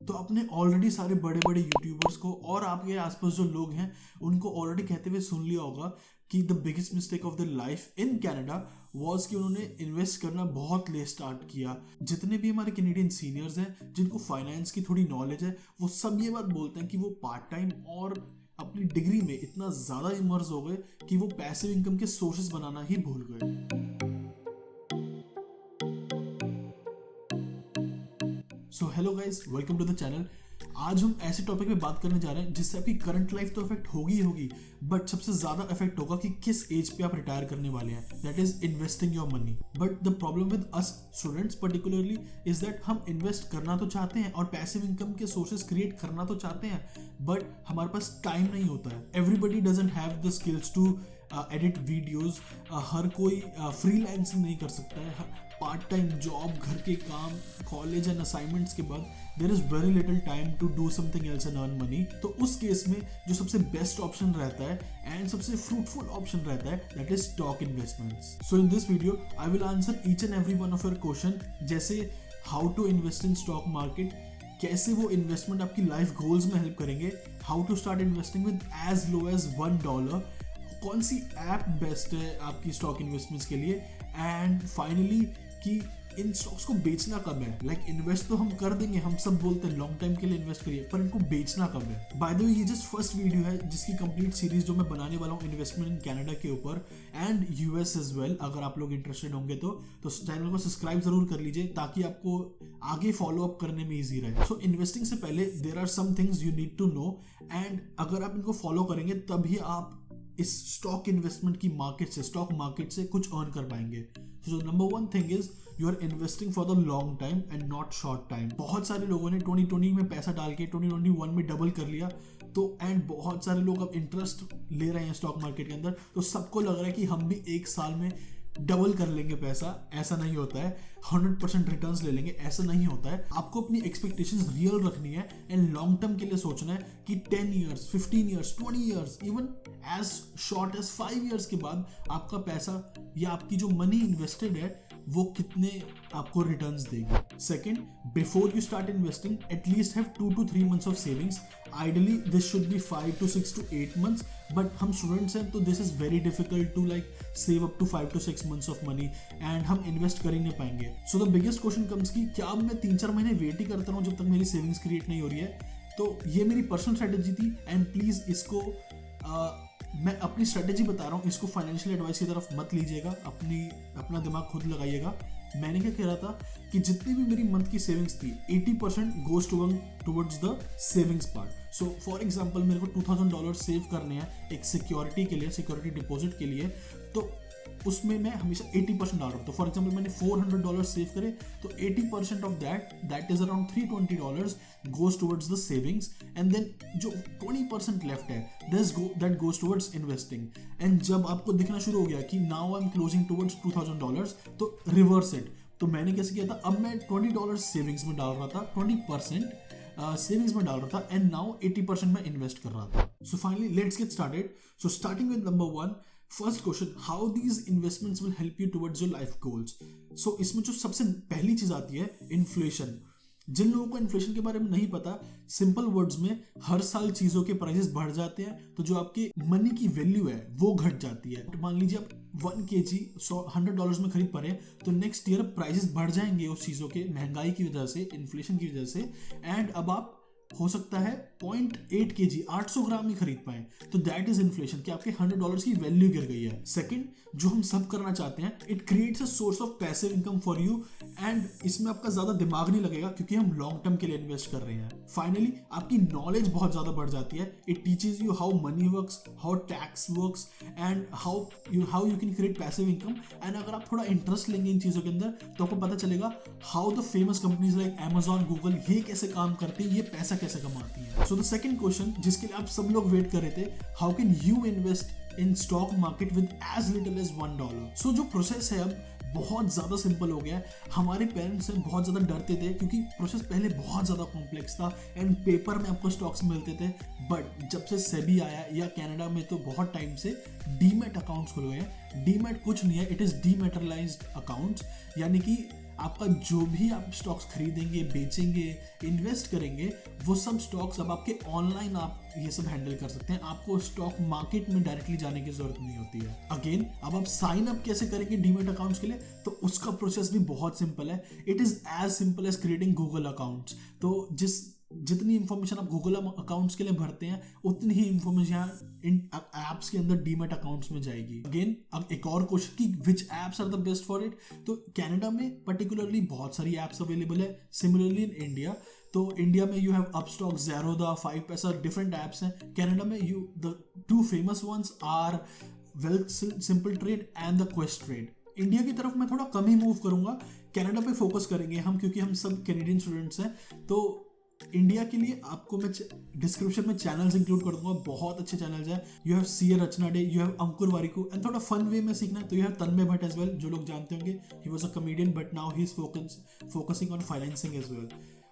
तो आपने ऑलरेडी सारे बड़े बड़े यूट्यूबर्स को और आपके आसपास जो लोग हैं उनको ऑलरेडी कहते हुए सुन लिया होगा कि the biggest mistake of the life in Canada was कि उन्होंने इन्वेस्ट करना बहुत लेट स्टार्ट किया। जितने भी हमारे कैनेडियन सीनियर्स हैं जिनको फाइनेंस की थोड़ी नॉलेज है वो सब ये बात बोलते हैं कि वो पार्ट टाइम और अपनी डिग्री में इतना ज़्यादा इमर्स हो गए कि वो पैसिव इनकम के सोर्सेज बनाना ही भूल गए। So hello guys, welcome to the channel. आज हम ऐसे टॉपिक पे बात करने जा रहे हैं जिससे आपकी करंट लाइफ तो इफेक्ट होगी, बट सबसे ज्यादा इफेक्ट होगा कि किस एज पे आप रिटायर करने वाले हैं। That is investing your money. But the problem with us students particularly is that हम इन्वेस्ट करना तो चाहते हैं और पैसिव इनकम के सोर्सेज क्रिएट करना तो चाहते हैं, बट हमारे पास टाइम नहीं होता है। Everybody doesn't have the skills to edit videos. हर कोई फ्रीलांसिंग नहीं कर सकता है। पार्ट टाइम जॉब, घर के काम, कॉलेज एंड असाइनमेंट्स के बाद there is very little time to do something else and earn money. तो उस केस में जो सबसे बेस्ट ऑप्शन रहता है एंड सबसे फ्रूटफुल ऑप्शन रहता है that is stock investments. So in this video I will answer each and every one of your question, जैसे how to invest in stock market, कैसे वो इन्वेस्टमेंट आपकी लाइफ गोल्स में हेल्प करेंगे, how to start investing with as low as $1, कौन सी app best है आपकी stock investments के लिए, एंड फाइनली कि इन स्टॉक्स को बेचना कब है। लाइक इन्वेस्ट तो हम कर देंगे, हम सब बोलते हैं लॉन्ग टाइम के लिए इन्वेस्ट करिए, पर इनको बेचना कब है। बाय द वे ये जस्ट फर्स्ट वीडियो है जिसकी कंप्लीट सीरीज जो मैं बनाने वाला हूँ इन्वेस्टमेंट इन कनाडा के ऊपर एंड यूएस एज वेल। अगर आप लोग इंटरेस्टेड होंगे तो चैनल को सब्सक्राइब जरूर कर लीजिए ताकि आपको आगे फॉलो अप करने में ईजी रहे। सो इन्वेस्टिंग से पहले there are some things you need to know, and अगर आप इनको फॉलो करेंगे तभी आप इस स्टॉक इन्वेस्टमेंट की मार्केट से, स्टॉक मार्केट से कुछ अर्न कर पाएंगे। So number one thing is you are investing for the long time and not short time. बहुत सारे लोगों ने 2020 में पैसा डाल के 2021 में डबल कर लिया, तो एंड बहुत सारे लोग अब इंटरेस्ट ले रहे हैं स्टॉक मार्केट के अंदर, तो सबको लग रहा है कि हम भी एक साल में डबल कर लेंगे पैसा। ऐसा नहीं होता है। 100% रिटर्न्स ले लेंगे, ऐसा नहीं होता है। आपको अपनी एक्सपेक्टेशंस रियल रखनी है एंड लॉन्ग टर्म के लिए सोचना है कि 10 years, 15 years, 20 years, even as short as 5 years के बाद आपका पैसा या आपकी जो मनी इन्वेस्टेड है वो कितने आपको रिटर्न्स देगी। Second, before you start investing at least have 2 to 3 months of savings. Ideally this should be 5 to 6 to 8 months, but हम स्टूडेंट्स हैं तो this is very difficult to like save up to 5 to 6 months of money and हम invest कर ही नहीं पाएंगे। So the biggest question comes कि क्या अब मैं 3-4 महीने वेट ही करता रहूं जब तक मेरी सेविंग्स क्रिएट नहीं हो रही है। तो ये मेरी पर्सनल स्ट्रेटेजी थी एंड प्लीज इसको मैं अपनी स्ट्रेटेजी बता रहा हूँ, इसको फाइनेंशियल एडवाइस की तरफ मत लीजिएगा, अपना दिमाग खुद लगाइएगा। मैंने क्या कह रहा था कि जितनी भी मेरी मंथ की सेविंग्स थी 80% goes towards the savings part. So for example मेरे को $2000 सेव करने हैं एक सिक्योरिटी के लिए, सिक्योरिटी डिपॉजिट के लिए, तो उसमें मैं हमेशा 80% डाल रहा हूँ। तो फॉर एग्जाम्पल मैंने $400 सेव करे तो 80% of that is around $320 goes towards the savings, and then जो 20% लेफ्ट है that goes towards investing. And जब आपको दिखना शुरू हो गया कि now I am closing towards $2000 तो रिवर्स इट। तो मैंने कैसे किया था, अब मैं $20 सेविंग्स में डाल रहा था, 20% सेविंग्स में डाल रहा था, एंड नाउ 80% में इन्वेस्ट कर रहा था। So finally let's get started. So starting with number 1, first question, how these investments will help you towards your life goals. So इसमें जो सबसे पहली चीज आती है इन्फ्लेशन। जिन लोगों को इन्फ्लेशन के बारे में नहीं पता, सिंपल वर्ड्स में हर साल चीजों के प्राइसेस बढ़ जाते हैं तो जो आपके मनी की वैल्यू है वो घट जाती है। मान लीजिए आप 1 kg $100 में खरीद पा रहे हैं तो नेक्स्ट ईयर प्राइसेस बढ़ जाएंगे उस चीजों के, महंगाई की वजह से, इन्फ्लेशन की वजह से, एंड अब आप हो सकता है 0.8 kg 800 ग्राम ही खरीद पाए, तो दैट इज इन्फ्लेशन कि आपके $100 की वैल्यू गिर गई है। सेकंड, जो हम सब करना चाहते हैं, it creates a source of passive income for you, and इसमें आपका ज्यादा दिमाग नहीं लगेगा क्योंकि हम लॉन्ग टर्म के लिए इन्वेस्ट कर रहे हैं। फाइनली आपकी नॉलेज बहुत ज्यादा बढ़ जाती है। It teaches you how many works, how tax works, and how you can create passive income. And अगर आप थोड़ा इंटरेस्ट लेंगे इन चीजों के अंदर तो आपको पता चलेगा how the famous companies like Amazon, Google ये कैसे काम करती है, ये पैसा कैसे कमाती है। सो द सेकंड क्वेश्चन जिसके लिए आप सब लोग वेट कर रहे थे, how can you invest in stock market with as little as $1। So जो प्रोसेस है अब बहुत ज़्यादा सिंपल हो गया है। हमारे पेरेंट्स से बहुत ज़्यादा डरते थे क्योंकि प्रोसेस पहले बहुत ज़्यादा कॉम्प्लेक्स था एंड पेपर में आपको स्टॉक्स मिलते थे, बट जब से सेबी आया या कनाडा में तो बहुत टाइम से डीमैट अकाउंट्स खुल गए हैं। डीमैट कुछ नहीं है, इट इज़ डीमैटेरियलाइज्ड अकाउंट्स, यानी कि आपका जो भी आप स्टॉक्स खरीदेंगे, बेचेंगे, इन्वेस्ट करेंगे, वो सब स्टॉक्स अब आपके ऑनलाइन आप ये सब हैंडल कर सकते हैं। आपको स्टॉक मार्केट में डायरेक्टली जाने की जरूरत नहीं होती है। अगेन, अब आप साइन अप कैसे करेंगे डीमैट अकाउंट्स के लिए, तो उसका प्रोसेस भी बहुत सिंपल है। It is as simple as creating Google accounts. तो जितनी इंफॉर्मेशन आप गूगल अकाउंट्स के लिए भरते हैं, उतनी ही इंफॉर्मेशन इन एप्स के अंदर डीमैट अकाउंट्स में जाएगी। अगेन, अब एक और क्वेश्चन कि which apps are the best for it, तो कनाडा में पर्टिकुलरली बहुत सारी एप्स अवेलेबल है। सिमिलरली इन इंडिया, तो इंडिया में you have Upstox, Zerodha, 5 paisa, different apps हैं। कनाडा में the 2 famous ones are Wealthsimple trade and the Questrade. India की तरफ मैं थोड़ा कम ही मूव करूंगा, कनाडा पे फोकस करेंगे हम, क्योंकि हम सब कैनेडियन स्टूडेंट्स हैं। तो इंडिया के लिए आपको मैं डिस्क्रिप्शन में चैनल्स इंक्लूड कर दूंगा, बहुत अच्छे चैनल्स हैं। यू हैव सी रचना डे, you have Ankur Warikoo, and थोड़ा फन वे में सीखना है तो you have Tanmay Bhatt as well, जो लोग जानते होंगे। He was a comedian but now he is focusing on financing as well.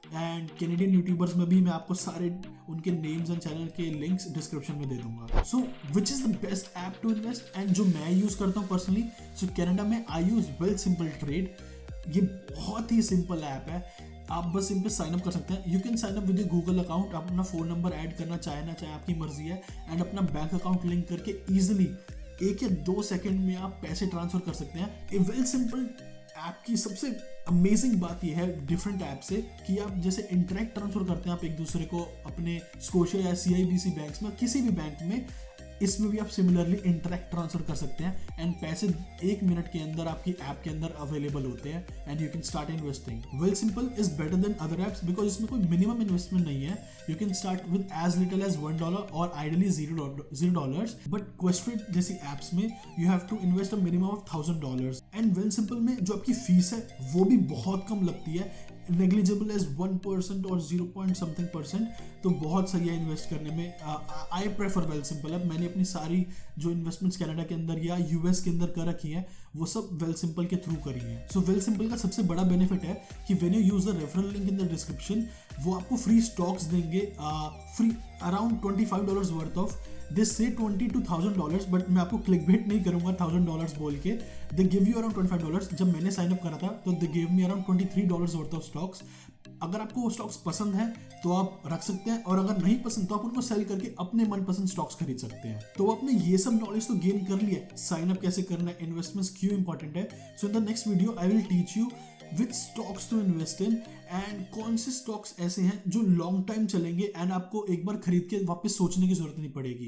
And Canadian YouTubers में भी मैं आपको सारे उनके नेम्स एंड चैनल के लिंक्स डिस्क्रिप्शन में दे दूंगा। So which is the best app to invest, and जो मैं यूज करता हूँ पर्सनली, सो कनाडा में आई यूज वेल्थ सिंपल ट्रेड। ये बहुत ही सिंपल ऐप है, आप बस इन पे साइन अप कर सकते हैं। You can sign up with Google account, आप अपना फ़ोन नंबर ऐड करना चाहे ना चाहे आपकी मर्जी है, एंड अपना बैंक अकाउंट लिंक करके ईजिली 1 या 2 सेकंड में आप पैसे ट्रांसफर कर सकते हैं। ए वेल सिंपल ऐप की सबसे अमेजिंग बात यह है डिफरेंट ऐप से, कि आप जैसे इंटरेक्ट ट्रांसफर करते हैं आप एक दूसरे को अपने स्कोशिया या CIBC बैंक्स में, किसी भी बैंक में, इसमें भी आप सिमिलरली इंटरेक्ट ट्रांसफर कर सकते हैं, एंड पैसे 1 मिनट के अंदर आपकी ऐप के अंदर अवेलेबल होते हैं, and you can start investing. Wealthsimple is better than other apps because इसमें कोई मिनिमम इन्वेस्टमेंट नहीं है। You can start with as little as $1 और आइडियली $0, बट क्वेस्ट्रेट जैसी एप्स में you have to invest a minimum of $1000। And Wealthsimple में जो आपकी फीस है वो भी बहुत कम लगती है, नेग्लिजिबल एज 1% और 0.something%, तो बहुत सही है इन्वेस्ट करने में। I prefer well simple. अब मैंने अपनी सारी जो इन्वेस्टमेंट्स कनाडा के अंदर या US के अंदर कर रखी हैं, वो सब वेल सिंपल के थ्रू करी हैं। सो वेल सिंपल का सबसे बड़ा बेनिफिट है कि when you use the referral link in the description, वो आपको फ्री स्टॉक्स देंगे, फ्री अराउंड $25 वर्थ ऑफ। दे से $20 to $1000, बट मैं आपको क्लिक बेट नहीं करूंगा $1000 बोल के। They give you around $25। जब मैंने साइन अप करा था तो they give me around $23 worth of stocks. अगर आपको वो स्टॉक्स पसंद है तो आप रख सकते हैं, और अगर नहीं पसंद तो आप उनको सेल करके अपने मनपसंद स्टॉक्स खरीद सकते हैं। तो आपने ये सब नॉलेज तो गेन कर लिया, साइन अप कैसे करना है, इन्वेस्टमेंट्स क्यों इंपॉर्टेंट है। So in the next video I will teach you which stocks to invest in, and कौन से स्टॉक्स ऐसे हैं जो लॉन्ग टाइम चलेंगे एंड आपको एक बार खरीद के वापस सोचने की जरूरत नहीं पड़ेगी।